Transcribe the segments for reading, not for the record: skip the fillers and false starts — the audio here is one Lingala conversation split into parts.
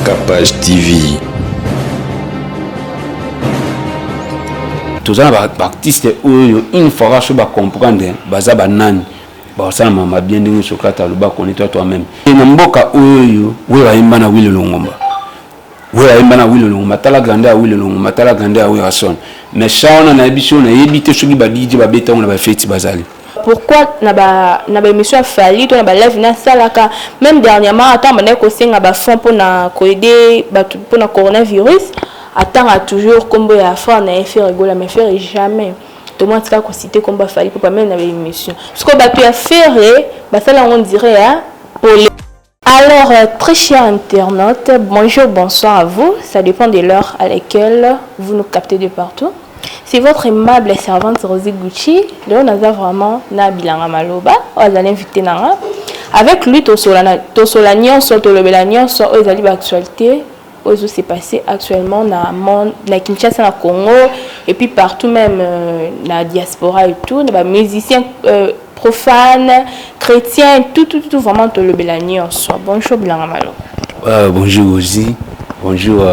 Capage TV. Tous les artistes, une fois que vous comprenez, baza banani, ça m'a bien dit sur Socrate, connais-toi toi-même. Et n'importe où est la Will Longomba. Oui, il y a Will Longomba, tala grande à Will Longomba, tala grande à Wilson. Mais ça, on a habitué, on a évité ce qui va dire, on a fait Bazali. Pourquoi na émission falli to na live na salaka même dernièrement attends on a aussi na fond pour na aider pour na coronavirus attend a toujours combo ya fond na fait rigoler mais faire jamais tout le monde ska ko citer combo falli pour pas même na émission parce que tu as fait ça là on dirait pour les... Alors très chers internautes, bonjour, bonsoir à vous, ça dépend de l'heure à laquelle vous nous captez de partout. C'est votre aimable servante Rosie Gucci. Là, on a vraiment Nabilanga Maloba. On a invité Nanga. Avec lui, Tosolanion, Tolobelanion, aux alliés d'actualité. Aux s'est passé actuellement dans Kinshasa, dans Congo, et puis partout, même dans la diaspora et tout. Les musiciens profanes, chrétiens, tout vraiment Tolobelanion. Bonjour, Bilanga Maloba. Bonjour Rosie. Bonjour,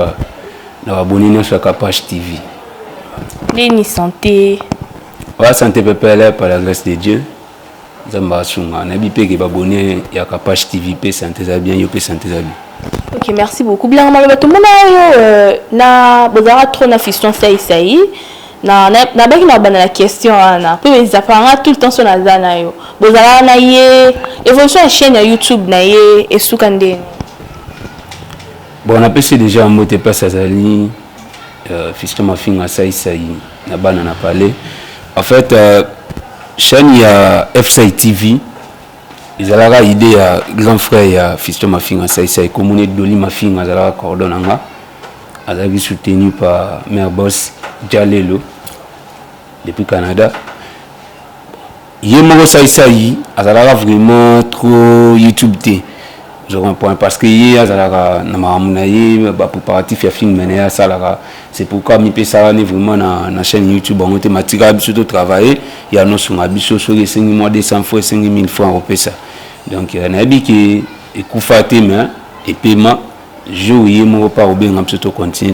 abonnez-nous sur Capage TV. Ni santé. Ouais, santé pépère par la grâce de Dieu. Zamba sunga na bipé que babonné ya Capage TV pe santé za bien yo pe santé za bien. OK, merci beaucoup. Bien maloba tout monde na bozara trop na fiston sai na baki na bana la question ana pe ezapanga tout le temps sur na zana yo. Bozara na ye évolution la chaîne YouTube na ye esukande. Bon, on a passé déjà en mot pas Sazali. Fiston Mafinga Saï na bana na parlé. En fait, chaîne il y a FCI TV. Ils ont la idée à grand frère Fiston Mafinga Saï communauté Doli Mafinga zala coordonnanga. Elle a été soutenue par Mère Boss Jalelo depuis Canada. Yemoro Saï elle a vraiment trop YouTube té. Je comprends parce que hier na mamunaye ba préparatif ya film mené ça là c'est pourquoi mi pesa ne vraiment na chaîne YouTube on thématique surtout travailler il y a nos son abiso sur les 5 fois 5000 francs au pesa donc na bi qui ekufaté mais et paiement jour yemo pas au bien surtout continuer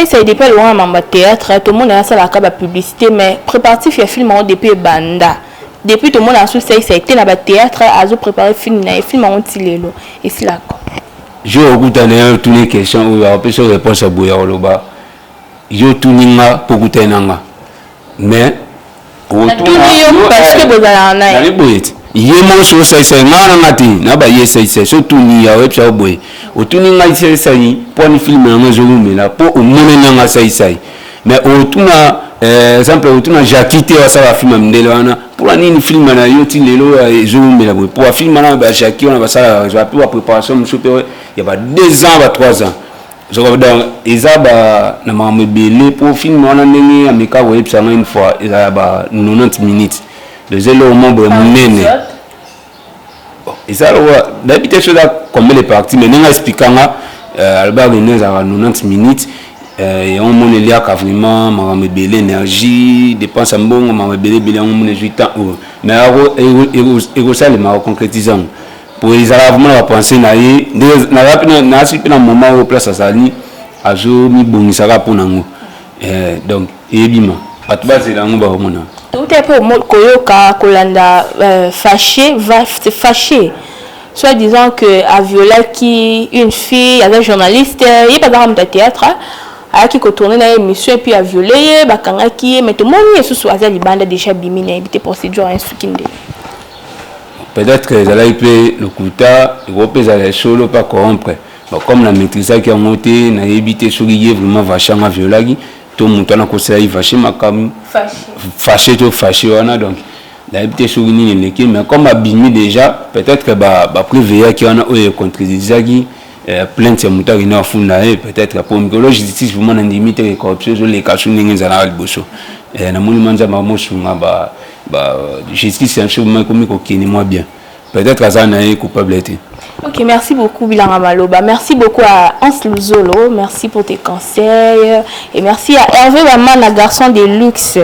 ça dépend loin mamba théâtre tout le monde a ça la ka publicité mais préparatif ya film on depuis banda. Depuis tout le monde a su ça a été dans le théâtre, a préparé film, na film en tilelo et c'est là quoi. Je regarde d'ailleurs toutes les questions où on peut se répondre à Boya Oloba. Je tuninga pour goûter nanga. Mais parce que vous allez en aller. Yemo so sai ngana ngati na ba yesa surtout ni ya website boy. Otuninga sai pour ni film na ngozolumela pour au mona nanga sai. Mais otuna exemple otuna Jackie wa ça va film mndele wana pour nini film na yoti lelo ezolumela boy pour film na ba Jackie on va ça je vais pour préparation super il y a 2 ans ba 3 ans je regarde ezaba na mamebele pour film wana ndenge ameka website une fois ezaba 90 minutes le zélo membre munene et ça d'habitude chose combien les parties mais n'enga expliquanga Albert Renez à 90 minutes et on monte il y a vraiment mamebele énergie dépense en bon mamebele on monte 8 ans mais et ça les ma concrétisant pour les vraiment la penser na na super na moment au place azali azo mi bongisaka pour nango donc ebima atbaze lango ba mona tout est pour koyoka kolanda fâché va se fâcher soit disant que a violé qui une fille avec journaliste il pas dans le théâtre a qui tourner dans émission et puis a violé bakanga qui mais tout le monde est sous azali banda déjà bimina éviter procédure un sukinde peut-être que elle peut le couta il va peser les solo pas corrompre comme la maîtrise qui a monté na éviter soulier vraiment vachement violé tout le monde a conseillé fâché makam fâché tout fâché wana donc la éviter souligner les mais comme abimi déjà peut-être que ba préveiller qui on a contredisait qui plainte ya mutaki na funda peut-être pour la justice vraiment na limite de corruption les cas sur ningi za na liboso na moni manza ba mosunga ba justice un chemin comme ko kini moi bien peut-être ça na coupable. OK, merci beaucoup Bilanga Maloba. Merci beaucoup à Hans Luzolo, merci pour tes conseils et merci à Hervé Maman, la garçon de luxe.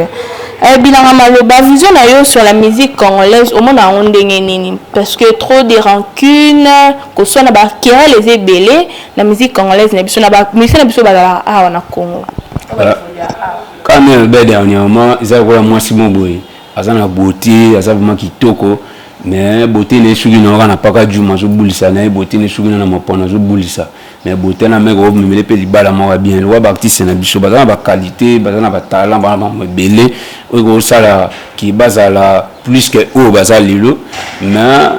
bilanga maloba vision na yo sur la musique congolaise au monde a ondenge nini parce que trop de rancune ko so na ba kera les ebele na musique congolaise na biso na ba musique na biso ba a na Congo quand même be dernièrement ils ont vraiment Simon Boy azana beauté azana vraiment kitoko mais beauté ne sugi na na paka juma zo bulisa na beauté ne sugi na mapona zo bulisa mais beauté na meko memele pe libala mo bien le wa artiste na biso bazana ba qualité bazana ba talent ba belé o sala ki bazala plus que o bazala lilo mais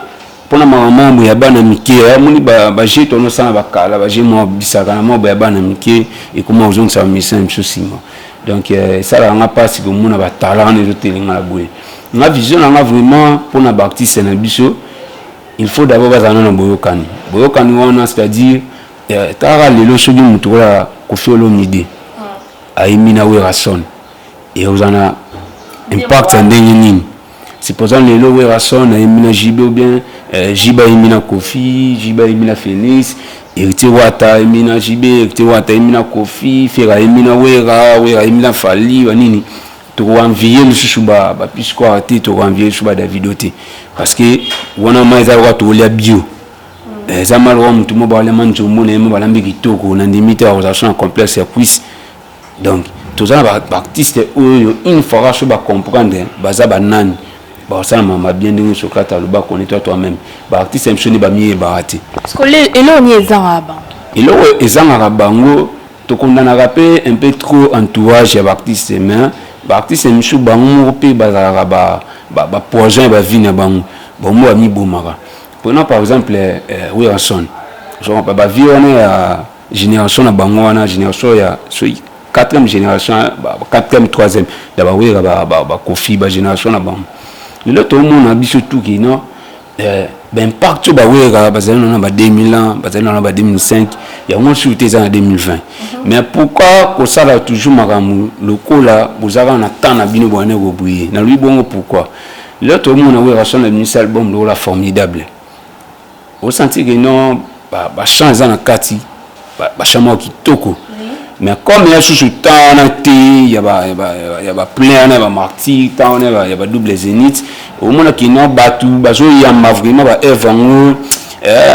pona maman ya bana mike moni ba jeto no sana ba kala ba jemo bisaka na mo ya bana mike et comment aux gens ça mission sima donc ça la nga pas si ko mona ba talent ne zo telinga la boye nga vision nga vraiment pona ba artiste na biso il faut d'abord bazana na boyokani wana c'est-à-dire tara lelo soki mutu kola Koffi Olomide aimina Werason et ozana impact ndenge nini supposons lelo Werason aimina Jibe ou bien Jiba aimina Koffi, Jiba aimina Phoenix, Héritier Wata aimina Jibe, Héritier Wata aimina Koffi, Fera aimina Wera aimina Fali wanini to envier le susuba ba puisque arrêter to envier suba Davido te parce que wana maiza wa to lia bio za malwa mutu mo ba le manjo mo ne mo ba lambi kitoko na limite à relation complexe ya quiz donc tous ça ba artiste une fois je ba comprendre baza ba nani ba ça mama bien dingue Socrate le ba connaître toi-même ba artiste msoni ba mié ba raté parce que elo ni ezanga elo ezanga bango to kondana rapé un peu trop entourage ya artiste mais ba artiste msou bango pe bazala ba poison ba vie na bango bon ami bomara prenons par exemple Werason genre ba vie on est à génération na bango wana génération ya quatrième génération quatrième troisième da ba wera ba Koffi ba génération na bango le tout le monde a biso tout qui non impact ba wera bazana na ba 2000 ans bazana na ba 2005 ya on shooté en 2020 mais pourquoi ko ça toujours maramu lokola bozaka na temps na bino bone go bouiller na lui bongo pourquoi le tout le monde a Werason le ministre album la formidable au senti que non ba chance na kati ba chama kitoko mais comme il y a sous temps on a été il y a plein on a martyr temps on a il y a double zénith au moins qui non batu bazo il y a vraiment ba evango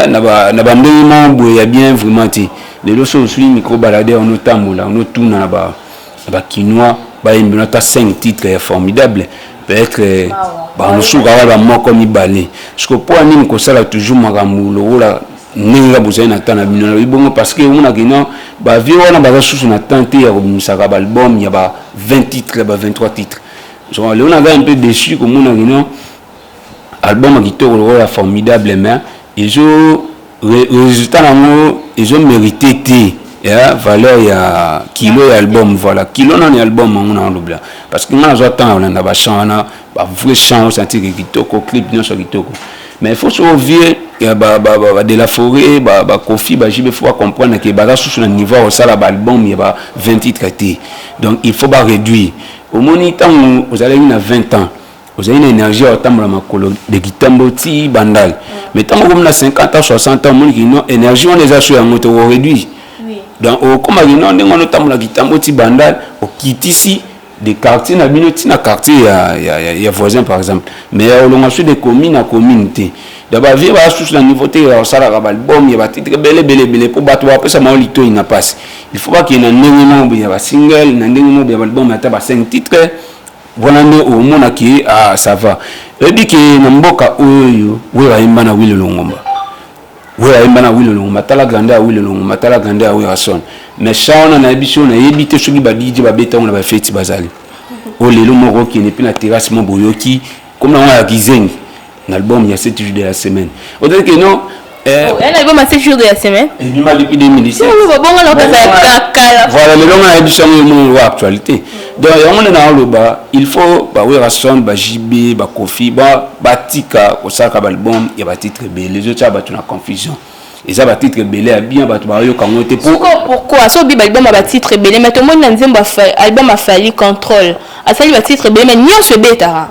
na ba ndema boya bien vraiment ti les loso suis micro balader on otambola on tourne na ba kinois ba imbinata 5 titres formidables peut-être ba no suka ba moko mi balé parce que pour anime ko sala toujours maramulo la ninga bozana na tana bino bongo parce que on a gagné ba vie wana ba susu na tenter ya komisaka ba album ya ba 20 titres ba 23 titres genre on a un peu déçu comme on a gagné album qui est formidable mais ils ont résultat ils ont mérité ya valeur ya kilo ya album voilà kilo na album on a l'oubli parce que moi j'attends on a ba chant na ba vrai chant sentir kitoko clip non sur kitoko mais il faut se revier de la forêt Koffi Jibe faut comprendre que ba sous le niveau au ça l'album il y a 20 titres traités donc il faut pas réduire au moment temps vous allez une à 20 ans vous avez une énergie au temps de makolo de kitamboti bandal mais tant comme na 50 ans 60 ans mon qui non énergie on les a sur un moto réduit donc comme on est on temps la kitamboti bandal au kitisi des quartiers na binoti na quartier ya voisin par exemple mais au long de communes à communauté d'abord vivre à sous la nouveauté ça la album il y a titre belé pour battre après ça malito il n'a pas il faut pas qu'il y ait un élément il y a un single un élément il y a album il y a 5 titres voilà au monde qui ça va et dit que na mboka oyo wera imba na wile longomba wera imba na wile longomba tala grande à wile longomba tala grande à Werason mais chaona na biso na yebite soki ba DJ ba beta on ba feti bazali o lelo moko qui n'est plus na terrasse mo boyoki comme na ya kizengi l'album il y a 7 jours de la semaine on dit que non un album à 7 jours de la semaine et du mal depuis 2017 voilà le long a édition mon actualité donc on est dans le bas il faut ba Werason ba Jibe ba Koffi ba tika au sac album il y a ba titre belé les autres ba tu na confusion et ça va titre belé à bien ba tu ba yo quand on était pourquoi so bi album ba titre belé mais tout le monde na nzemba album a fallu contrôle a sali ba titre belé mais nyonso beta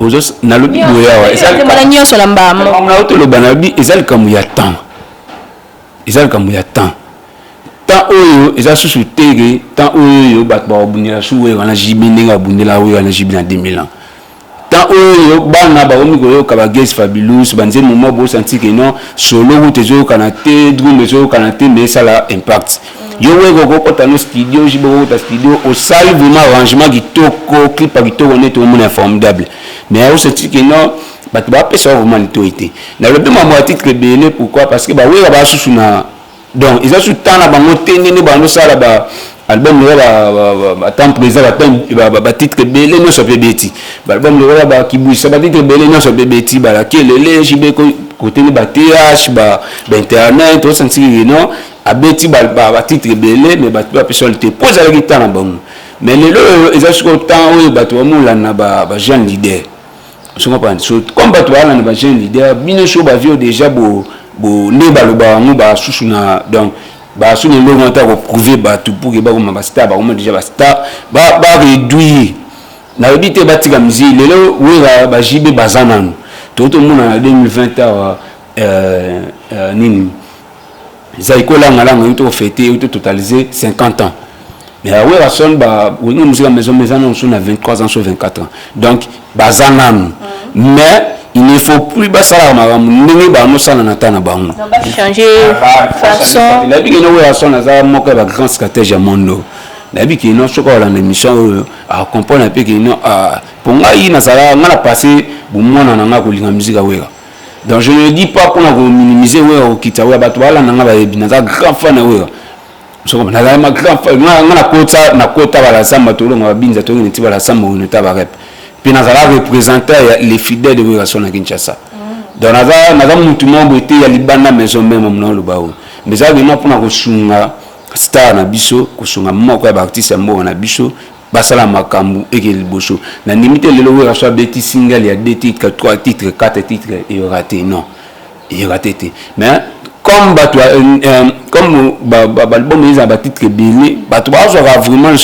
ozos na lobi boya wa ezali mala nyonso na mbamo na hoto lo banabi ezali kamu ya temps tant oyo eza susu tege tant oyo bat ba obunela suwe wana jibinga bundela oyo wana jibina 2000 ans tant oyo bana ba omi koyo ka ba Guest Fabulous banze moment bo senti que non solo ou tezo kanate drum tezo kanate mais ça la impact yo wego ko kota no studio jibo ta studio au salle vraiment arrangement kitoko clip pa kitoko net au monde formidable mais au senti que non bat ba pesa vraiment l'autorité na le bien moi titre belé pourquoi parce que ba wega ba susu na donc ils ont sous temps na bango tendene ba no sala ba album le ba temps présent ba titre belé no so beti ba album le ba kibuisa ba titre belé no so beti ba la kelele jibe côté ni ba TH ba internet to senti non abeti ba titre belé mais ba personnalité pose la guitare na bango mais le ils ont sous temps oui ba to mo la na ba jeune leader je comprends so comme ba to la na ba jeune leader bino so ba vieux déjà bo ne ba lo ba ngo ba susu na donc ba sous le moment ta prouver ba tout pour que ba comme ba star ba comme déjà ba star ba réduire na habité ba tika musique lelo oui ba jibe bazana tout le monde en 2020 nini zaikola ngala ngito fêter ou totaliser 50 ans mais oui la son ba oui musique maison on sont à 23 ans sur 24 ans donc bazana mais il ne faut plus basala mamu ba no sala na tana ba on va changer façon la bi que no la son za mo ka ba grand stratège mondo la bi que no so ko la émission à comprendre un peu que non pour ngai na sala ngala passer bu mona na nga ko linga musique wera donc je ne dis pas pour minimiser wera au kitawa ba to ala na nga ba ebina za grand fan wera so comme na ma grand fan na kota ba la samba to lo ngabinza to ni tiba la samba on ta ba rep puis nous allons représenter les fidèles de Werason à Kinshasa. Donc nous avons mutu mambo été ya libanda maison même mon lo bawo. Mais ça vraiment pour na kosunga star na biso, kosunga moko ya artiste mbo na biso, basala makambu eke liboso. Na limite le Werason beti single ya 2 titres, 3 titres, 4 titres et raté non. Et raté. Mais comme l'album est un titre belé, tu vas vraiment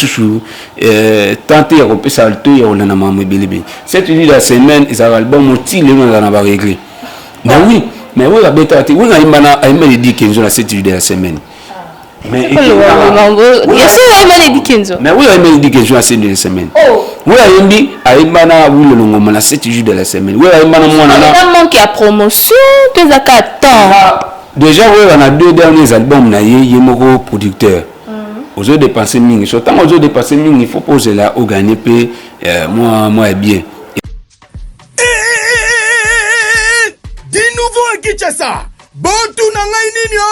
tenter de repérer ça alto et on a mamé belé. Cette nuit de la semaine, c'est un album où il est dans la réglé. Mais oui, la bêta, oui, il m'a dit qu'il y a cette nuit de la semaine. Mais oui, il m'a dit qu'il y a cette nuit de la semaine. Oui, il dit il m'a dit la 7 jours de la semaine. Oui, il m'a manqué à promotion, que ça attend. Déjà, on a 2 derniers albums, il y a un producteur. Aux autres dépensés, tant aux autres dépensés, il faut poser là, au gagner, moi, bien. Di nouveau à Kinshasa, Bontu Nangai Nino,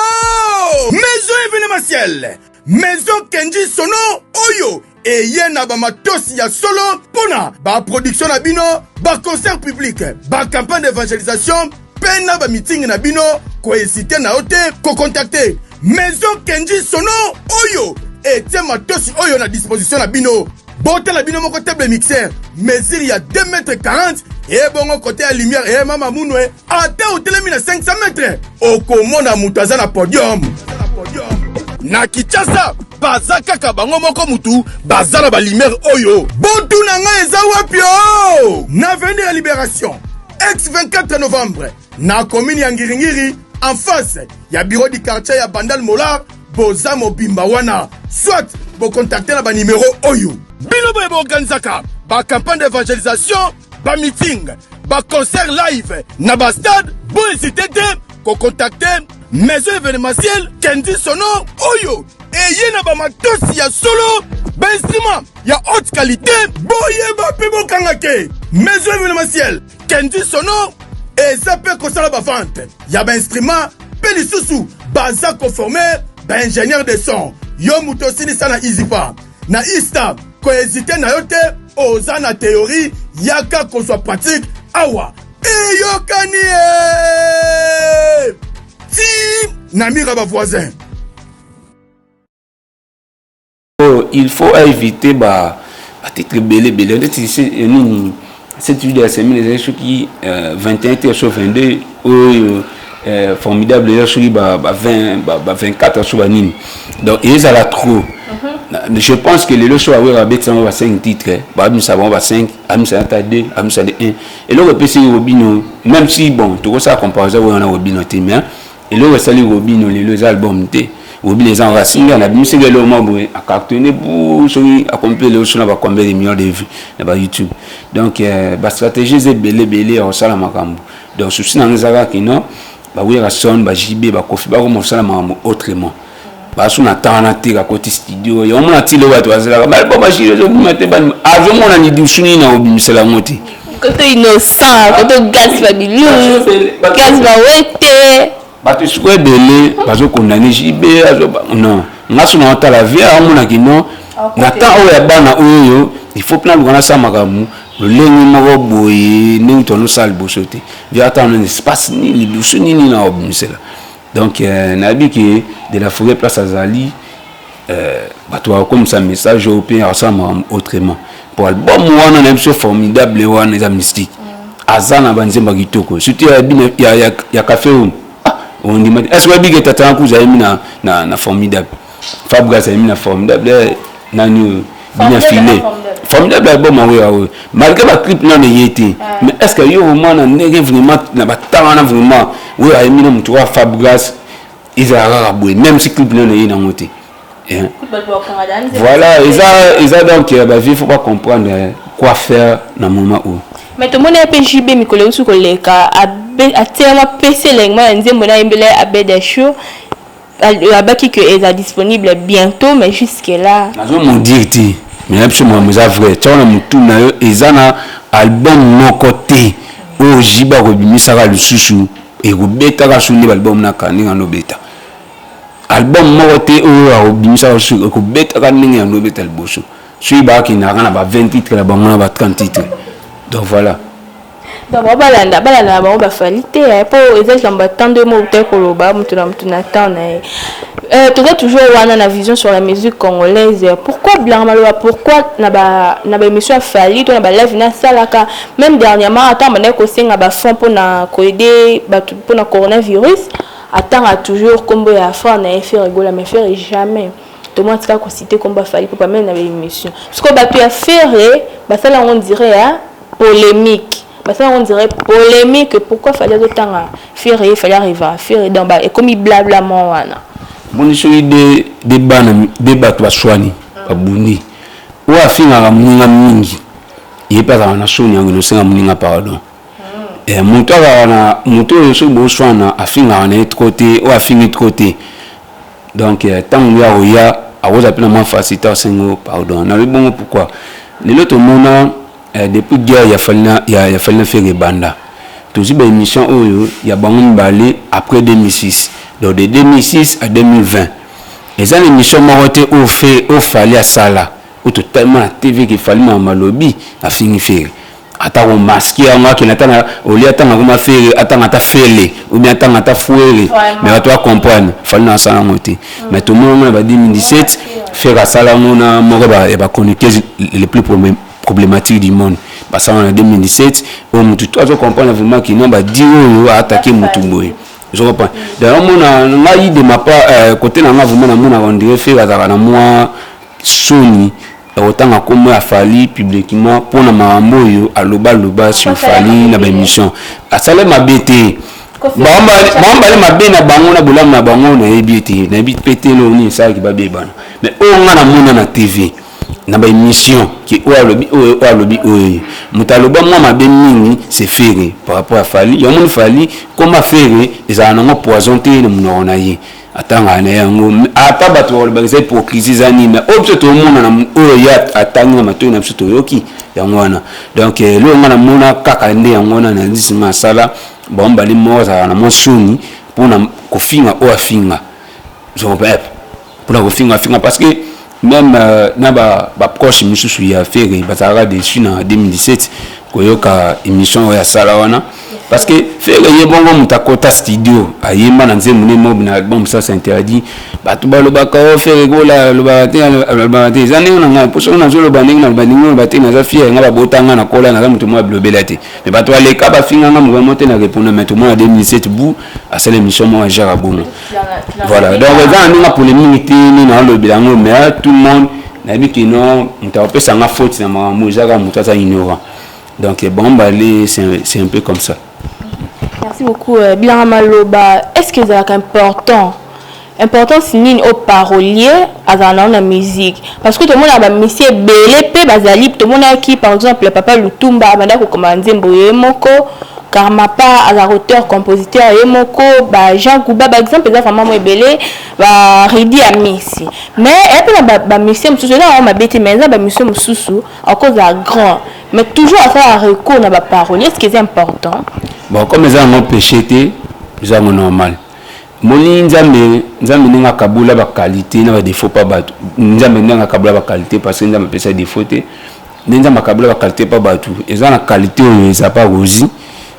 Maison événementielle, Maison Kenji Sono, Oyo, et Yena Bamatosi ya solo, Pona, ba production na bino, ba concert public, ba campagne d'évangélisation, pena ba meeting na bino, ko hésiter na ote, ko contacter Maison Kenji Sono Oyo et tiens matosi Oyo na disposition na bino. Bote la bino moko table mixeur, mesure ya 2,40 m et bon côté à lumière et mama munwe ata hotelemi na 500 mètres. Okomona mutaza na podium. Na Kinshasa baza kaka bango moko mutu baza na ba lumière Oyo. Bontu na nga eza wapi o? Na avenue ya Libération. Ex 24 novembre, na commune ya Ngiringiri, en face, ya bureau du quartier ya Bandal Molar, boza mobimba wana. Soit, bo contacter na ba numéro Oyo. Bino boye bo organizaka, ba campagne d'évangélisation, ba meeting, ba concert live, na ba stade, bo hésiter ko contacter maison événementielle Kenji Sono Oyo. Et yena ba matosi ya solo, ba instrument ya haute qualité, boye ba pebo kangake. Maison événementielle Kenji Sono et ça peut concerner la vente. Il y a un instrument, Pelisusu, baza conformé, ingénieur de son. Yo mutosini sana izipa. Na ista, ko hésiter na yote, oza na théorie, yaka qu'on soit pratique, awa. Et yo kanie! Ti, namira ba voisin. Il faut éviter titre belé. Cette vidéo de la semaine, les gens qui 21 sur 22, formidable, les gens qui 24 sur 20. Donc, ils ont trop. Je pense que les leçons à 5 titres, à 5, à 2, à 1. Et le PC Robino, même si, bon, tout ça, comparaison, on a Robino, mais et le reste, Robino, les albums, oublie les enracines on a bien c'est le moment à cartonner pour celui à compléter le sur va combien de millions de vues sur YouTube donc la stratégie c'est belé au sala makambo donc souci dans les agas qui non bah oui la son bah JB bah Kofi bah comment sala makambo autrement bah sur na temps na tira côté studio yo on a tiré wa toi là bah pas machine je vous mettez pas avant on a ni du suni na obi misala moti côté innocent côté gaz fabuleux gaz va wete bato souhait belé bazo condamner JB non ngaso na ta la vie a mona kino na ta o ya bana oyo il faut plan ngana sa magamu le lengi mako boye ni tono sal bosote via ta un espace ni libusu ni na obmisela donc na biki de la forêt place azali bato comme ça message au pays ensemble autrement pour album wana na so formidable wana za mystique azana banzemba kitoko surtout ya café on dit est-ce que big tata ku za na formidable Fabga za na formidable nani bien filé formidable album awe malgré ba clip non yété mais est-ce que yo vraiment na ndenge vraiment na batanga na vraiment oui a mis na mtu wa Fabgas izara boy même si clip non yé na moté voilà ils a donc il faut pas comprendre quoi faire dans moment où mais tout le monde est PJB mikolo usu koleka a tellement PC lengma nzembo na imbele abeda show abaki que est disponible bientôt mais jusque là nazo mon dirti mais absolument mais vrai tu on mutu na yo ezana album no côté o jiba ko bimisaka lususu e ko beta ka sunni album na kaninga no beta album mo côté o bimisaka lususu ko beta ka ninga no beta alboso suis ba ki na kana ba 20 titres la ba mona ba 30 titres donc voilà donc balanda ba falite pour exemple tant de mots peut koloba mutu na temps na toujours wana na vision sur la musique congolaise pourquoi Blanc Maloba pourquoi na ba émission fali to na ba live na salaka même dernièrement attend mané ko senga ba fond pour na ko aider pour na coronavirus attend a toujours combo ya fond na faire rigoler mais faire jamais tout le monde ska ko citer comme ba fali pour pas même na émission parce que ba tu a faire ba ça là on dirait polémique. Ça on dirait polémique pourquoi fallait autant faire il fallait arriver à faire dans bas et comme il blabla mon wana bon je suis des bana débat toi soigner pas buni ou afinga la muninga mingi il pas dans la sonia ngo senga muninga pardon et muto wana muto so bo soana afinga na autre côté ou afinga autre côté donc tant ya oya awoza pena ma faciliter sengo pardon na le bon pourquoi les autres mona depuis guerre ya falna faire banda toujours ba émission oyo ya bango balé après 2006 donc de 2006 à 2020 les années émission maroté au fait au fallait à sala ou totalement la TV qui fallait ma malobi a fini faire ata on masquer en moi qui n'attend au lieu attendre comment faire attendre ta faire ou bien attendre ta fouer mais toi comprendre fallait na sala monter mais tout le monde va 2017 faire à sala mona moroba et ba connecter les plus problématique du monde parce qu'en 2017 on tout toi comprendre vraiment qu'il n'a pas dit on va attaquer Mutumboy je comprends d'ailleurs mon a eu de ma part côté là vraiment na mon on dirait faire na moi Sony autant comme a fallu publiquement pour na mambo yo aloba sur fali na ba émission a sala ma bête bamba ma be na bango na bolam na bango na ebiti na ebiti pété lo ni ça qui ba be bana mais on na mona na TV na ba émission qui o alobi mutaloba moi ma be mingi c'est ferré par rapport à fali yo mon fali comment faire ezana ngo poison te na mona na yi atanga na yango ata bato ba za hypocrisie zani mais obso to mona na o ya atanga mato na biso to yoki yango wana donc lo ngana mona kaka nde yango na ndisima sala bomba li moza na monsuni pour na kofinga o afinga je repère pour na kofinga parce que même na ba proche misusu ya faire bazara dessus na 2017 koyoka émission ya sala wana parce que faire ye bongo mutakota studio ayemba na nzemu ne mob na album ça c'est interdit batu baloba ka faire gola loba te zane na nga poso na zolo banding na banding ba te na za fier nga ba botanga na kola na mutu mo blobela te mais batu aleka ba finga nga vraiment te na répondre mais tout moi 2017 bou à cette émission moi jara bon voilà donc ça ni na polémique ni na le bilango mais tout le monde na dit que non mutapesa sanga faute na mamu jara mutata ignorant donc bon balé c'est un peu comme ça. Merci beaucoup Blanc Maloba. Est-ce que c'est important importance nini au parolier dans la musique parce que tout le monde a monsieur belé pe bazali tout le monde qui par exemple le papa Lutumba abanda ko commander mboye moko Karmapa à auteur compositeur Emoko ba Jean Gouba par exemple ça vraiment moi belé ba Ridi Amisi mais et puis ba monsieur mususu là on m'a bêté mais ça ba monsieur mususu à cause à grand mais toujours à faire recours na ba parolier ce qui est important bon comme ça mon péché té ça mon normal moni nzambe ninga kabula ba qualité na ba défaut pas ba nzambe ninga kabula ba qualité parce que nzambe pesa défaut té nzambe kabula ba qualité pas ba tout et ça na qualité ça pas aussi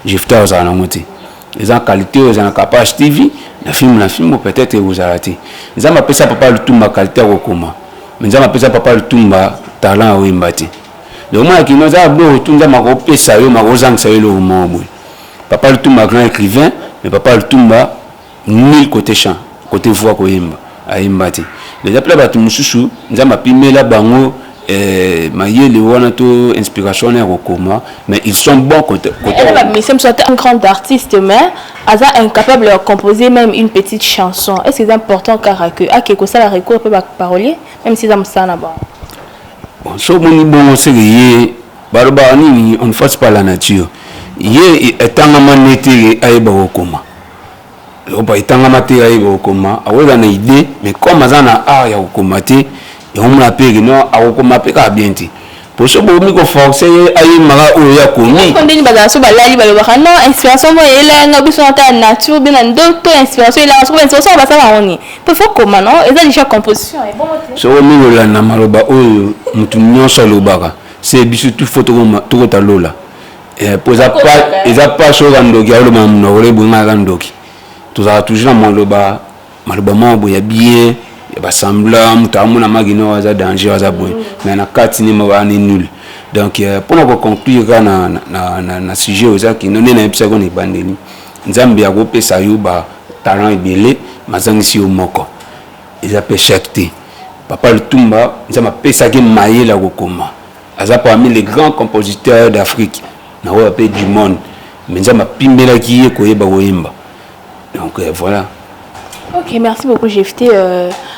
j'ai fait ça na moté et ça qualité ça na capage TV na film peut-être vous arrêter nzambe pesa papa Lutumba qualité ko koma mais nzambe pesa papa Lutumba talent o imbati donc moi qui nous a beau tout nzambe ko pesa yo ma kozang sa yo le moment papa Lutumba grand écrivain mais papa Lutumba 1000 côté chant côté voix ko yimba ayimbati les appela batu mususu nzamba pimela bango mayele wana to inspiration na kokoma mais ils sont bons côté mais c'est un grand artiste mais asa incapable de composer même une petite chanson est-ce que c'est important car que ça la recours peut parolier même si ça me sana bon so moni bon c'est que baroba ni on ne force pas la nature ye etanga manete ayeba kokoma oba itanga matériel ayiba kokoma aweza na idée mais comme azana art ya kokoma te et on m'a payé non a kokoma pe ka bien ti pour ça bo mi ko forcer ayi mara o ya komi ko ndeni baza so balali ba ba non inspiration mo ela nga biso ta nature bien ndoto inspiration ela so inspiration ba ça on ni peut faut comment non et ça déjà composition et bon so mi la na maloba o mutu nyonso lobaka c'est biso tout photo to ta lola et pour ça pas ils a pas so randoki a lo mamno le bunga randoki tout ça toujours dans maloba mambo ya bien ya basambla mutamu na magino waza danger waza boy mais na kati ni mabani nul donc pour nous conclure na sujet oza ki none na episa ko ni bandeli nzambe ya ko pesa yo ba talent ebele mazangisi yo moko ils appellent chaque papa Lutumba nzamba pesa ki mayela ko koma aza parmi les grands compositeurs d'Afrique na wa pe du monde mais nzamba pimbela ki ko yeba ko yimba. Donc voilà. Ok, merci beaucoup, Jefté.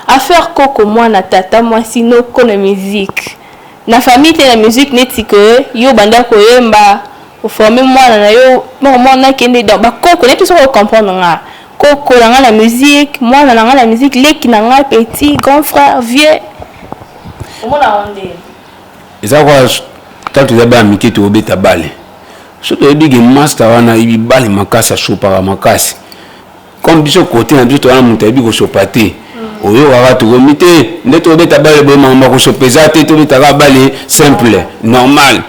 Affaire Coco, moi, na tata, moi, sinon, qu'on la musique. Na famille, la musique, n'est que yo banda koyemba, au former moi, na yo, moi, na kende dans, bah, Coco, n'est plus sur comprendre, nga. Coco, la musique, moi, la musique, les qui n'a petit, grand frère, vieux. Comment la rendez? Et ça, quand tu as bien mis que tu as bien balé. Surtout, il y a un master, on a eu balé, ma casse, à choper, ma casse. Comme biso côté na biso tona mutabi ko sopate oyo kaka to komite ndeto beta bale bo mamba ko sopeza te to beta bale simple normal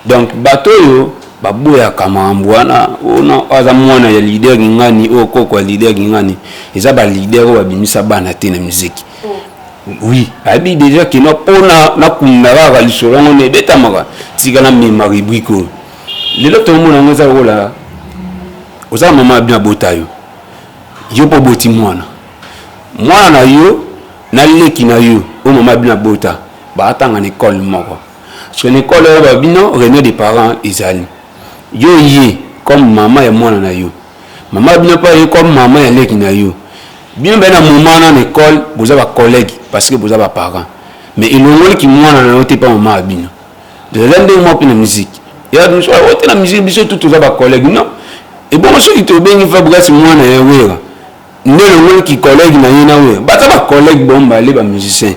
donc bato yo baboya kama mbwana ona aza mwana ya leader ngani o koko leader ngani eza ba leader o babimisa bana te na musique oui abi déjà que no pona na kumara ka lisolongo ne beta maka tigana mema ribriko lelo to mona ngoza rola oza mama bien botayo yo po boti mwana na yo na leki na yo o mama bina bota ba atanga na école moko parce que l'école ba bino réunion des parents izali yo yé comme maman ya mwana na yo mama bina pas comme maman ya leki na yo bien ben na moment na école vous avez collègue parce que vous avez parents mais il ngoli ki mwana na yo te pas maman bino de l'ende mo pe na musique ya nous soit wote na musique biso tout za ba collègue non et bon ceux qui te bengi Fabrice mwana ya wera ndelo qui collègue na yena we bata ba collègue bomba les ba musicien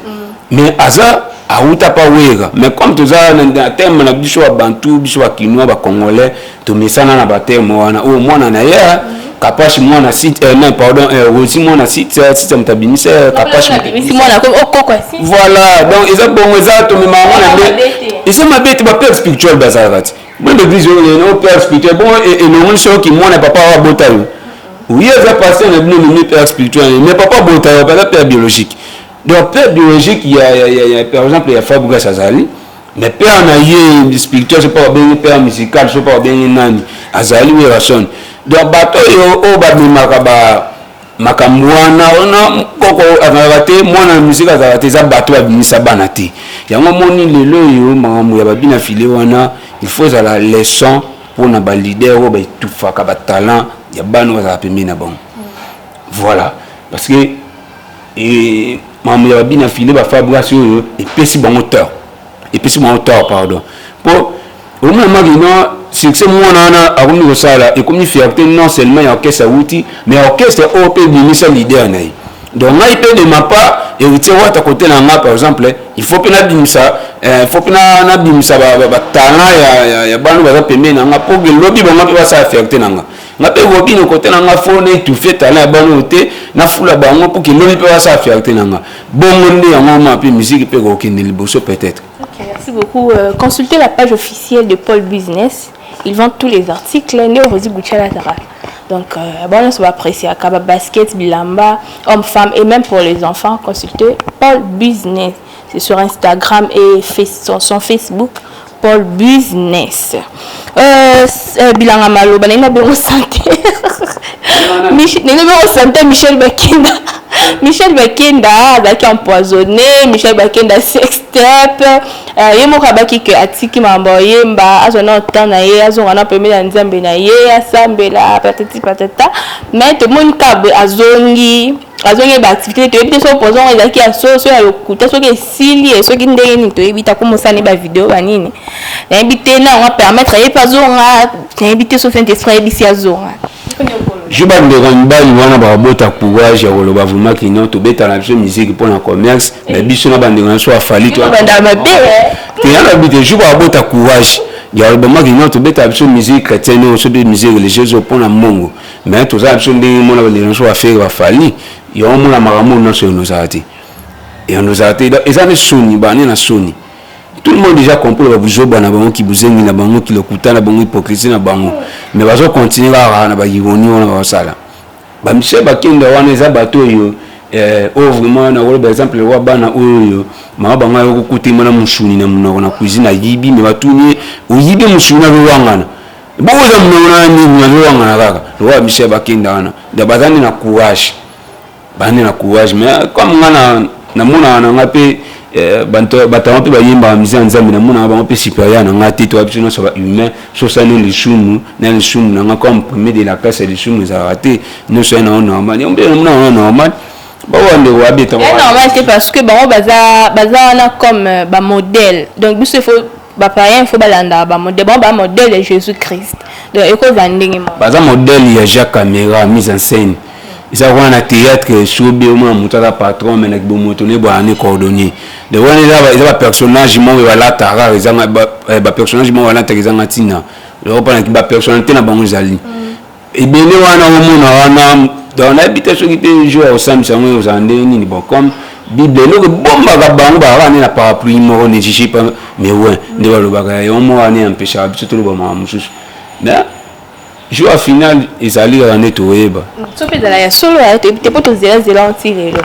mais aza auta pa wera mais comme tous ça na thème na biso wa bantu biso wa kinois ba congolais to mesana na ba thème wana o mwana na ya kapashi mwana site non pardon aussi mwana site mtabinisa kapashi mwana comme okoko voilà donc ils ont bon ça to me mwana et c'est ma bête ba père spirituel bazarati bon l'église on père spirituel bon et le monde qui mwana papa wa botayo oui, il va passer un père spirituel, mais papa Bota, pas père biologique. Donc, père biologique, il y a par exemple, il y a Fabrice Azali, mais père en a spirituel, je ne sais pas bien père musical, je ne sais pas bien nani, Azali ou Rasson. Donc, bateau, au bas de Makamouana, on a koko raté, moi la musique a raté, ça bateau a bien sa banati. Il y a un moment où il y a bien affilé, il faut la leçon pour na leader, tout fa talent. Il y a ban wa pembe na bon voilà parce que et maman ya bina filé ba fabrication et pesi bon auteur pardon pour au moins magina succès moi na akomi ko sala et comme fierté non seulement ya orchestre outil mais orchestre OP l'initial leader na donc ngai pe de ma part héritier wata côté na nga par exemple il faut que na bimisa na bimisa ba talent ya banu ba pembe na nga pour que lobby ba nga sa fierté na nga pe lobby no côté na nga faut ne tout fait talent ya banu te na fula ba nga pour que lobby pe sa fierté na nga bongo ndi ya nga pe musique pe ko kindi liboso peut-être. OK, merci beaucoup. Consultez la page officielle de Paul Business. Ils vendent tous les articles né Rosi Bouchala Tara. Donc bon, on va apprécier Akaba basket, bilamba, hommes-femmes et même pour les enfants, consultez Paul Business. C'est sur Instagram et son Facebook Paul Business. Bilanga malo, banana bien santé. Michel Bakenda. Michel Bakenda a empoisonné, Michel Bakenda sextape. Yemo kabaki ke atiki mamboye mba azona otana ye azona pembe na nzambe na ye asambela patati patata mais to mon kabe azongi ba activité to ebite so poison ezaki aso ya lokuta so ke sili so ki ndenge ni to ebita komosani ba vidéo banini na ebite na on permettre ye pazonga na ebite so fait exprès bisi azonga je bande rambali wana ba bota courage ya koloba vraiment ki non to beta na musique pour na commerce mais biso na bande na so afali to banda mabe te yana bite je ba bota courage ya vraiment ki non to beta biso musique chrétienne ou so be musique religieuse pour na mongo mais to za biso ndenge mona ba na so afali ba fali ya mona makambo na so nos arti et nos arti ezane soni ba na soni. Tout le monde déjà compris le bougeot na bango qui bouzengi na bango qui le kuta na bango hypocrisie na bango mais bazo continuer na ba ironie na ba sala ba Michel Bakenda wana eza bato yo vraiment na par exemple wa bana oyo ma banga yo kutima na mushuni na munoko na cuisine yibi mais batuni uyibi mushuni na wangana boza munona ni na wangana kaka wa Michel Bakenda wana da bazani na courage bani na courage mais comme ngana na mona na ngape batama pe bayimba mise nzambe na mona ba pe supérieur na ngati to abisino so ba humain so ça ne le chumu na nga comme premier de la classe de chumu za raté no so na normal on bien na normal ba wande wa beta normal c'est parce que bon baza na comme ba modèle donc il faut ba païen il faut balanda ba modèle bon ba modèle de Jésus-Christ donc eko vandingi baza modèle ya Jacques Caméra mise en scène. Ça va na théâtre showbi au moins mutala patron mais nak bomotone bo ani cordonnier de wana eza personnage mo wala tara eza ba personnage mo wala tezanga tina le pas na ba personnalité na bango zali et bien wana o mona wana dans l'habitation qui peut jouer au sam sango aux andé ni bon comme bible le bomba ga bango ba wana na parapluie mo ne chichi pas mais ouais de ba lo ba yo mo ani empêcher surtout le ba mususu mais jour à final ils allaient en etoeba so pe dala ya solo ya te poto zela antilelo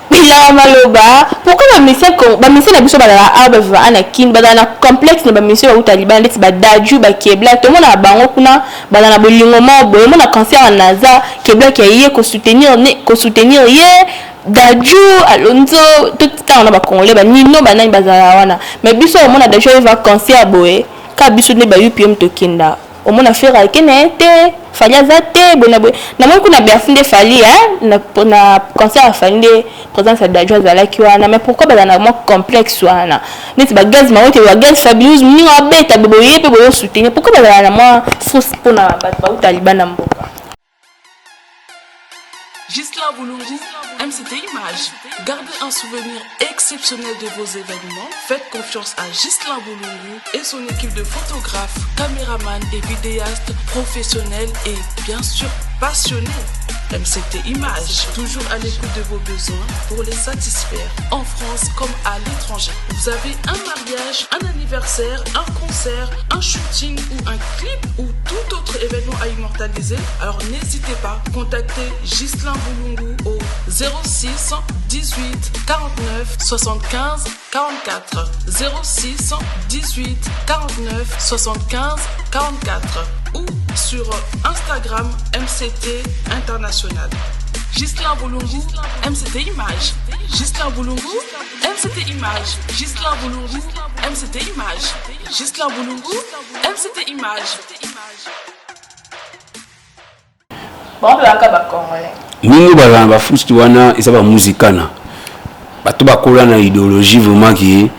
bila maloba pourquoi ba mission na biso ba la arbe va ana kin ba na complexe na ba mission ba utaliban leti ba daju ba kebla to mona bango kuna ba na bolingo mo boye mona cancer naza kebla ki ye ko soutenir ye daju alonzo tout temps na ba congolais ba nino ba nani bazala wana mais biso mona daju va cancer boye ka biso ne ba UPM to kinda au moins affaire avec n'était fallait azate bona na moi kuna berfinde fali na concert fali présence de Dajwa zala ki wana mais pourquoi ba na moi complexe wana neti ba gaz ma wote wa gaz fabulous ni abeta bebo yepe bo soutenir pourquoi ba na moi fausse pour na ba utaliban na mboka. Ghislain Boulungu, MCT Images. Gardez un souvenir exceptionnel de vos événements. Faites confiance à Ghislain Boulungu et son équipe de photographes, caméramans et vidéastes professionnels et bien sûr passionnés. MCT Images, toujours à l'écoute de vos besoins pour les satisfaire en France comme à l'étranger. Vous avez un mariage, un anniversaire, un concert, un shooting ou un clip ou tout autre événement à immortaliser, alors n'hésitez pas, contactez Ghislain Boulungu au 06 18 49 75 44 06 18 49 75 44 ou sur Instagram MCT International. Ghislain Boulungu, MCT Images. Ghislain Boulungu, MCT Images. Ghislain Boulungu, MCT Images. Ghislain Boulungu, MCT Images. Bon, on peut encore congolais. mingi bazana bafusti wana eza bamuzikana bato bakola na idéologie vraiment ki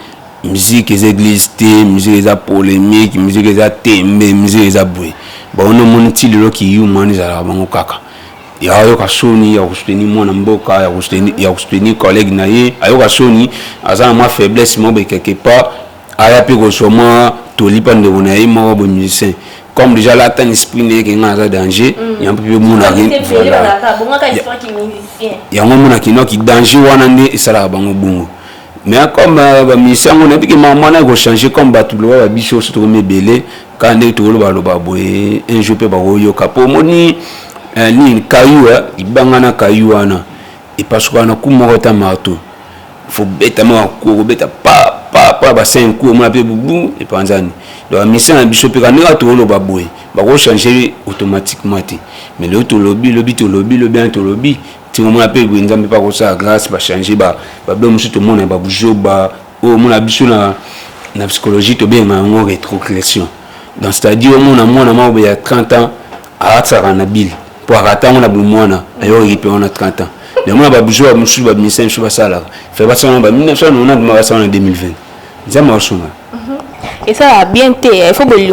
musique eza église te musique eza polémique musique eza tembe musique eza boye baona moni ti lelo ki yumani ezalaka bango kaka ayoka soni ya kosoutenir mwana mboka ya kosoutenir collègue na ye ayoka soni aza na mwa faiblesse mobe quelque part aya mpe kozwa mwa tolipa ndeko na ye moko boye musicien comme déjà là tant esprit ne que nga za danger ya mpe monaki yango monaki no ki danger wana nde esalaka bango bongo mais comme bamisien ngo nayebi ke mwana ekochanger comme bato loba babiso so tokomebele ka nde tokoloba boye un jour mpe bakoyoka po omoni nini kayu ibangana kayu wana epasuka na ku moko ta marteau faut beta ma ko beta pa ba 5 coups mona pe bubu epanzani donc mission na biso pe kaneka tokoloba boye bako changer automatiquement te mais le to lobby bien to lobby ti mona pe nzambe pa ko sa grâce ba changer ba blo musu to mona ba bujoba o mona biso na psychologie to bien ngo rétrogression donc c'est-à-dire mona ma ya 30 ans a tsara na bil pour arrêter on a besoin ayo ripe on a 30 ans de moi ba bujoba musu ba mission musu ba sala fait ba sana ba 1990 ma sana en 2020 nzambe osuna. Et ça va bien été. Il faut que le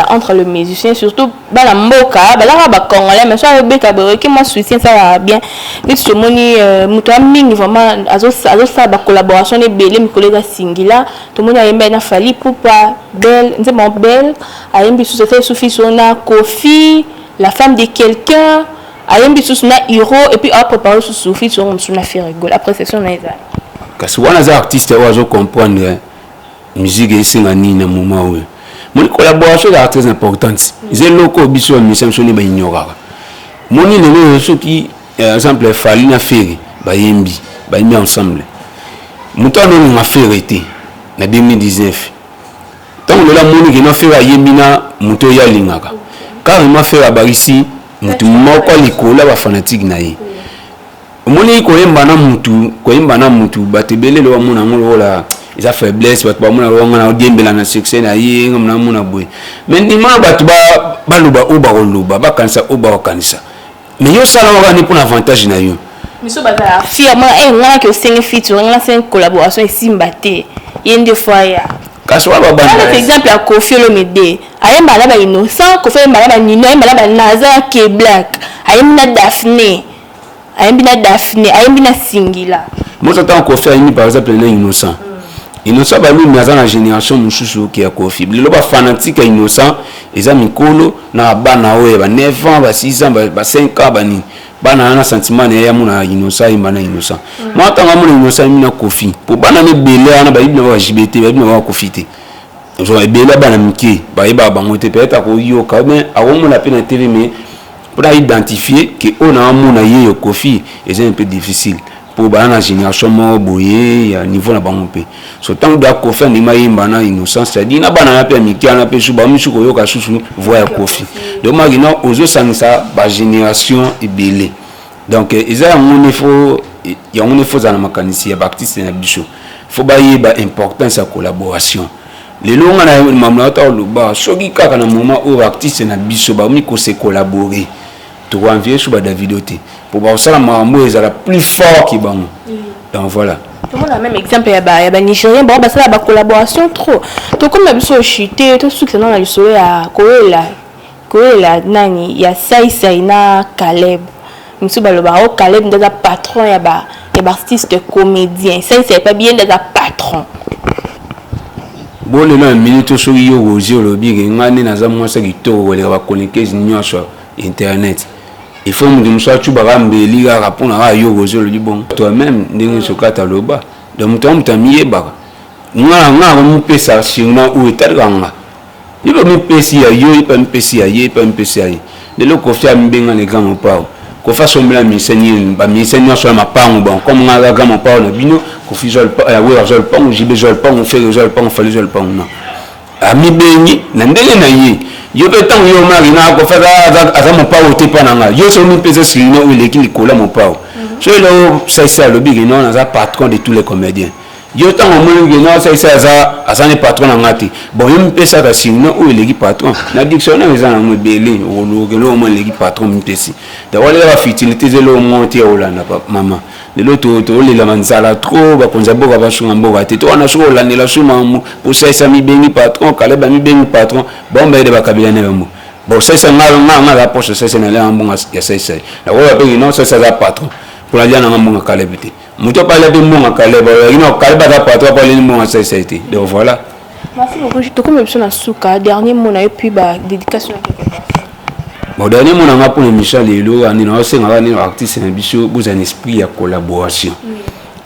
entre le musicien, surtout dans la mboka, la congolais, mais ça va qui moi soutien ça va bien. Mais tout le monde, mutaming vraiment, ça la collaboration est belle, mes collègues singila, tout le monde a aimé na fali pour pas belle, c'est mon belle, a aimé sous cette Sophie Sona, Kofi, la femme de quelqu'un, a aimé sous na hero et puis a préparé sous Sophie sur une affaire rigole. Après c'est son aise. Parce que les artistes doivent comprendre. Musique est na moment où mon collaboration est très importante. C'est loko biso mission soni ba ignorara. Moni le ceux qui exemple Falina Ferry ba yembi ensemble. Mutano na faire été na 2019. Tant la moni qui na faire yembi na muto ya lingaka. Car il m'a fait la barisi mutu moko likola ba fanatique na ye. Moni ko yemba na mutu batebele lo mona ngolo la ils a faiblesse bat ba mona wanga na diembela na succès na ye ngam mona boy mais ndima bat ba luba oba luba ba kanisa oba kanisa mais yo sala wa ni pour avantage na yo miso baza firma ngana que c'est une feature ngana c'est une collaboration et simbate yende fois ya kaswa ba banda par exemple à Kofi Olomide ayemba la ba innocent Kofi ayemba la ba nino ayemba la ba naza ke black ayemba Daphné ayemba Singila moi j'entends Kofi ayemba par exemple na innocent innocent ba lui mais na génération mususu qui a Kofi le ba fanatique innocent eza mikolo na bana oye ba 9 ans ba 6 ans ba 5 ans bani bana na sentiment ya muna innocent imana innocent moi tanga muna innocent mina Kofi pour bana me belé na ba ibna ba JBT ba ibna ba Kofi te zo belé bana miki ba iba bango te peut-être ko yo ka mais awomo la peine télé mais pour identifier que on a muna ye Kofi est un peu difficile pour la génération mo boye ya niveau na bango pe so tant da Kofi ni mayimba na innocence c'est-à-dire na bana pe miki ana pe suba misu ko yoka susu voya Kofi donc magina ozo sangisa ba génération ebele donc eza ngone fo za na makanisi ya artiste na biso faut ba yeba importance ya collaboration le longa na mamla ta luba soki kaka na moment où artiste na biso ba mi ko se collaborer to envier sur Davidoté pour voir ça la mambo est la plus fort qui bon donc voilà tout le monde a même exemple ya ba Nigérien bon ba ça la collaboration trop to comme biso chuté to succès dans la soleil à Koela nani ya sai na Caleb miso ba lo ba o Caleb ndaza patron ya ba artiste comédien c'est pas bien ndaza patron bon le na minute so yo ozi olobi ngani na za mwasa kitoko wele ba connecter nyonso internet il faut me dire ça tu vas me lire répondre à yo ozi olobi bon toi même ndenge sokata loba donc mtamie baka nga mu pesa sina u etalanga ibo mi pesi ya yo ipa mi pesi ya ye ipa mi pesi ya ye de lo Kofi ambenga le grand pao ko fa sombela miseni ba miseni so ma pango bon comme nga grand pao na bino Kofi jol pa we jol pango jibe jol pango fait jol pango fali jol pango na ami bengi na ndenge na ye yo pe tango yo mari na ko fa za mo pao te pa na yo so mi pesa sina u le ki kola mo pao so lo ça le big non na patron de tous les comédiens yo tant au moins non ça n'est patron en ngati bon yo me ça ka sinon ou les patron na dictionnaire ils en ont belé au moins les patron me tesi da wala la futilité de lo monter au là na maman de l'autre les la manzala trop ba konza boka ba shunga mboka te to na sho la ne la shuma pour ça mi bengi patron kale ba mi bengi patron bon ba de ba kabila na mo bon ça nga la poche ça c'est na la mbonga ya ça la wala pe non ça patron pour la dia na mbonga kale bete muto parler de mbonga kale ba ino kale ba patron pour les mbonga ça été donc voilà. Merci beaucoup. Je te comme option na souka dernier mot na et puis ba dédication à quelque part. Bon dernier mot na pour Michel Lelo ani na c'est ngani artiste na biso vous un esprit à collaboration.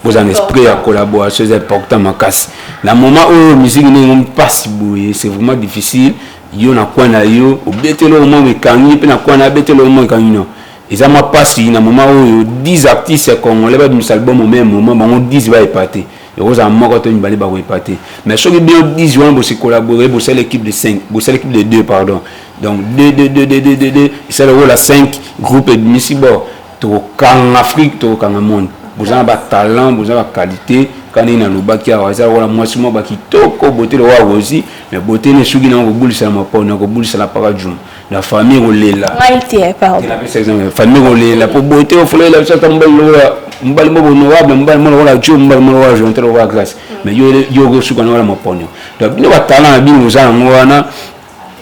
Vous un esprit à collaboration c'est important makasi. Na moment où musique n'est pas si beau c'est vraiment difficile. Yo na kwa na yo obetelo au moins kangi pe na kwa na betelo au moins kangi no. Ils ont pas na moment où 10 artistes congolais ba mis album au même moment bango 10 va épater. Et aux amours quand on va épater. Mais ce qui bien 10 jours pour se collaborer pour c'est l'équipe de 5, pour c'est l'équipe de 2 pardon. Donc 2 c'est le rôle à 5 groupes et demi si bon. To en Afrique, to en monde. Vous avez talent, vous avez qualité. Quand il y a le bac à ça voilà moi seulement bac qui toko beauté le roi aussi mais beauté ne sugi na ko boule ça ma pas na ko boule ça la paradjum la famille on est là pardon la famille on est là pour beauté on faut là ça tambal mbal mo honorable mbal mo wala jo mbal mo wala jo entre wa grâce mais yo go suga na wala mo ponyo donc bino batala bino uzana ngwana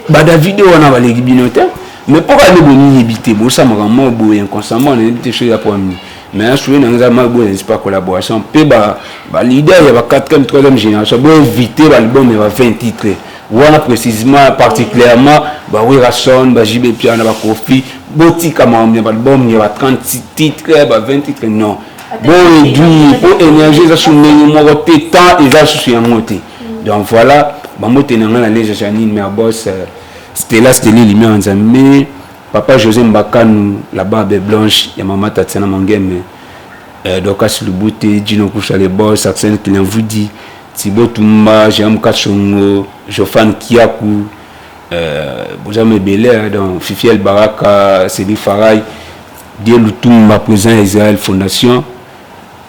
bada vidéo na ba legi bino te mais pourquoi le boni habiter bo ça mo bo inconsciemment on était chez la première mais je suis dans un mal pas collaboration pe ba leader il y a 4e 3e génération pour éviter l'album il va 20 titres voilà précisément particulièrement ba oui Rasson ba JB Piana ba Kofi botika ma album il y a 30 titres ba 20 titres non bon réduit pour énergie ça sur le mo temps et ça sur un moté donc voilà ba moté na la légende Janine mais boss c'était là c'était les en Zambie. Papa José Mbakanu, la barbe blanche, et maman Tatiana Mangeme, Dokas Lubute, Gino Koucha les boss, Axel Kilanvoudi, Thibaut Toumba, Jéam Kachongo, Jofan Kiakou, Boujame Belé, Fifi El Baraka, Sedi Farai, Dieu Lutumba, président Israël Fondation,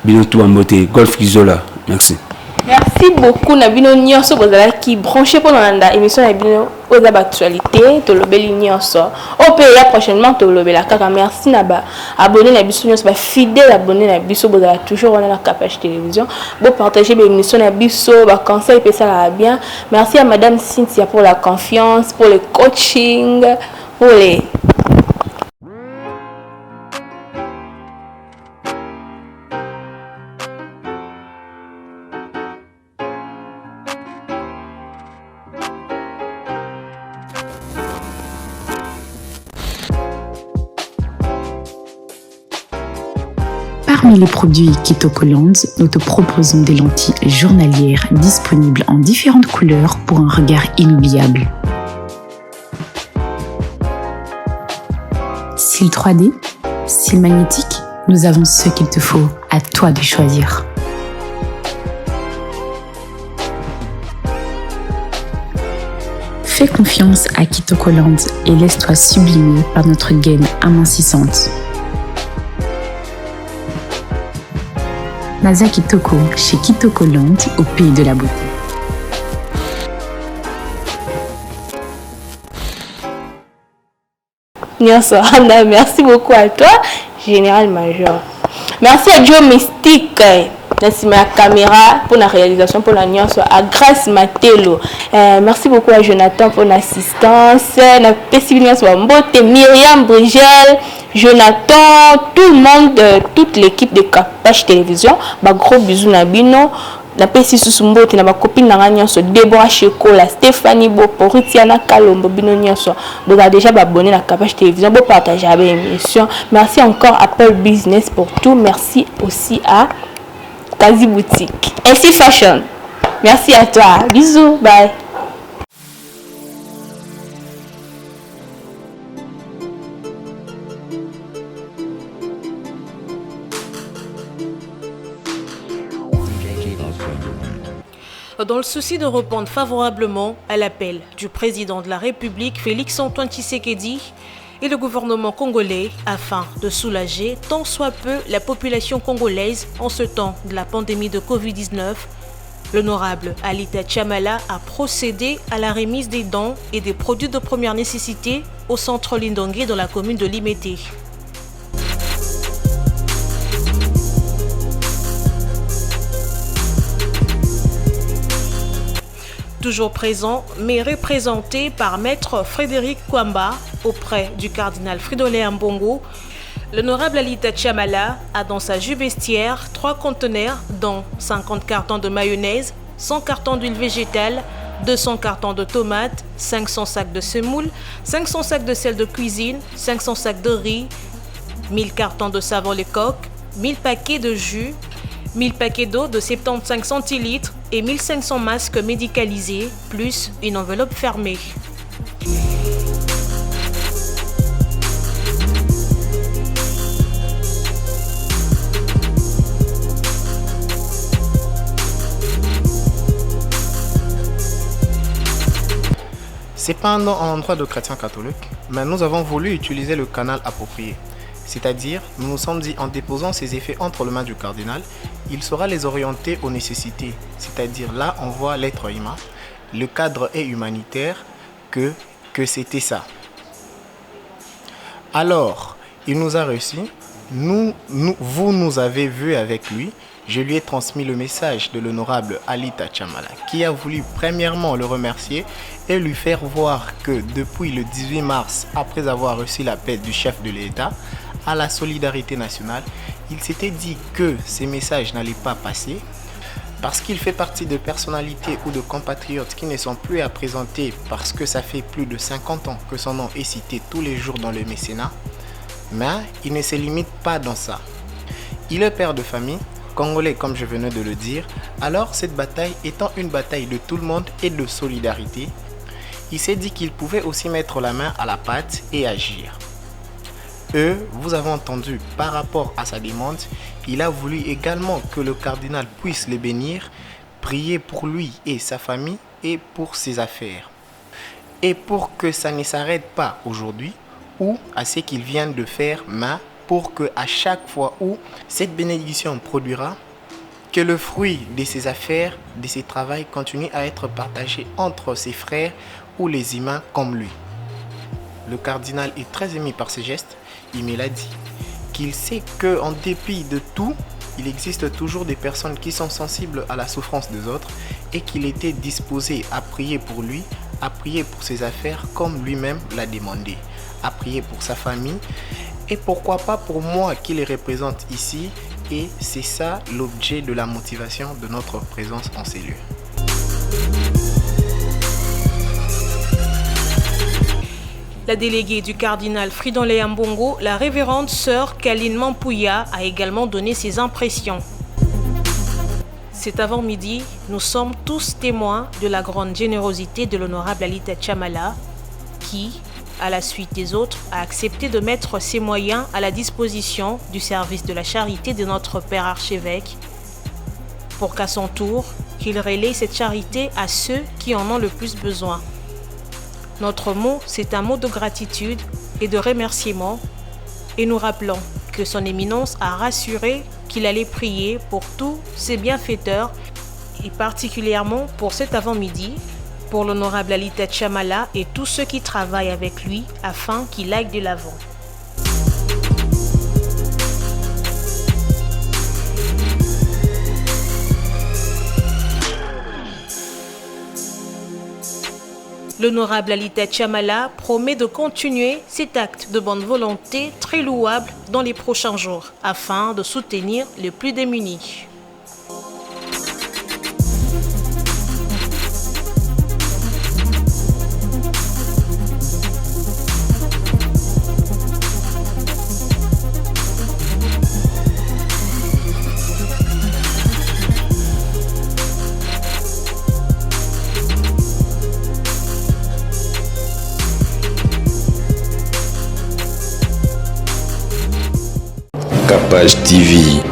Binotou Ambote, Golf Isola. Merci. Merci beaucoup Nabino Nyonso bozala qui branché pour l'anda émission Nabino aux actualités to lobeli Nyonso au pays prochainement to lobela kaka merci naba abonné na biso Nyonso ba fidèle abonné na biso bozala toujours on a la capacité télévision bo partager les émissions na biso ba conseil pe ça la bien merci à madame Cynthia pour la confiance pour le coaching pour les Parmi les produits Kitokoland, nous te proposons des lentilles journalières disponibles en différentes couleurs pour un regard inoubliable. Style 3D, style magnétique, nous avons ce qu'il te faut, à toi de choisir. Fais confiance à Kitokoland et laisse-toi sublimer par notre gaine amincissante. Naza Kitoko chez Kitokoland au pays de la beauté. Merci beaucoup à toi, Général Major. Merci à Joe Mystique. Merci ma caméra pour la réalisation pour la nuance à Grâce Matelo. Merci beaucoup à Jonathan pour l'assistance. Myriam Brigel, Jonathan, tout le monde, toute l'équipe de Capache Télévision. Gros bisous Nabino. La PC Susumbo, tu ma copine Nanganyoso, Deborah Chekola, Stéphanie Bopo, Rutiana Kalombo, Bino Nyonso. Vous avez déjà abonné à la Capache Télévision pour partager avec l'émission. Merci encore à Apple Business pour tout. Merci aussi à Kazi Boutique. Ainsi Fashion. Merci à toi. Bisous. Bye. Dans le souci de répondre favorablement à l'appel du président de la République, Félix-Antoine Tshisekedi, et le gouvernement congolais afin de soulager tant soit peu la population congolaise en ce temps de la pandémie de Covid-19. L'honorable Alita Chamala a procédé à la remise des dons et des produits de première nécessité au centre Lindongué dans la commune de Limete. Toujours présent, mais représenté par Maître Frédéric Kwamba auprès du cardinal Fridolin Ambongo, l'honorable Alita Chamala a dans sa jupe vestiaire 3 conteneurs dont 50 cartons de mayonnaise, 100 cartons d'huile végétale, 200 cartons de tomates, 500 sacs de semoule, 500 sacs de sel de cuisine, 500 sacs de riz, 1000 cartons de savon Lecoq, 1000 paquets de jus, 1000 paquets d'eau de 75 centilitres et 1500 masques médicalisés, plus une enveloppe fermée. C'est pas un endroit de chrétiens catholiques, mais nous avons voulu utiliser le canal approprié. C'est-à-dire, nous nous sommes dit en déposant ces effets entre les mains du cardinal, il saura les orienter aux nécessités. C'est-à-dire, là, on voit l'être humain. Le cadre est humanitaire, que c'était ça. Alors, il nous a reçus. Vous nous avez vus avec lui. Je lui ai transmis le message de l'honorable Alita Chamala, qui a voulu premièrement le remercier et lui faire voir que depuis le 18 mars, après avoir reçu l'appel du chef de l'État à la solidarité nationale, il s'était dit que ces messages n'allaient pas passer parce qu'il fait partie de personnalités ou de compatriotes qui ne sont plus à présenter parce que ça fait plus de 50 ans que son nom est cité tous les jours dans le mécénat. Mais il ne se limite pas dans ça. Il est père de famille, congolais comme je venais de le dire, alors cette bataille étant une bataille de tout le monde et de solidarité, il s'est dit qu'il pouvait aussi mettre la main à la pâte et agir. Vous avez entendu, par rapport à sa demande, il a voulu également que le cardinal puisse le bénir, prier pour lui et sa famille et pour ses affaires. Et pour que ça ne s'arrête pas aujourd'hui ou à ce qu'il vient de faire, mais pour que à chaque fois où cette bénédiction produira, que le fruit de ses affaires, de ses travaux continue à être partagé entre ses frères ou les humains comme lui. Le cardinal est très ému par ces gestes. Il me l'a dit, qu'il sait qu'en dépit de tout, il existe toujours des personnes qui sont sensibles à la souffrance des autres et qu'il était disposé à prier pour lui, à prier pour ses affaires comme lui-même l'a demandé, à prier pour sa famille et pourquoi pas pour moi qui les représente ici. Et c'est ça l'objet de la motivation de notre présence en ces lieux. La déléguée du cardinal Fridolin Ambongo, la révérende sœur Kaline Mampouya, a également donné ses impressions. Cet avant-midi, nous sommes tous témoins de la grande générosité de l'honorable Alita Chamala, qui, à la suite des autres, a accepté de mettre ses moyens à la disposition du service de la charité de notre Père archevêque, pour qu'à son tour, qu'il relaie cette charité à ceux qui en ont le plus besoin. Notre mot, c'est un mot de gratitude et de remerciement, et nous rappelons que son éminence a rassuré qu'il allait prier pour tous ses bienfaiteurs, et particulièrement pour cet avant-midi, pour l'honorable Alita Chamala et tous ceux qui travaillent avec lui afin qu'il aille de l'avant. L'honorable Alita Chamala promet de continuer cet acte de bonne volonté très louable dans les prochains jours afin de soutenir les plus démunis. Capage TV,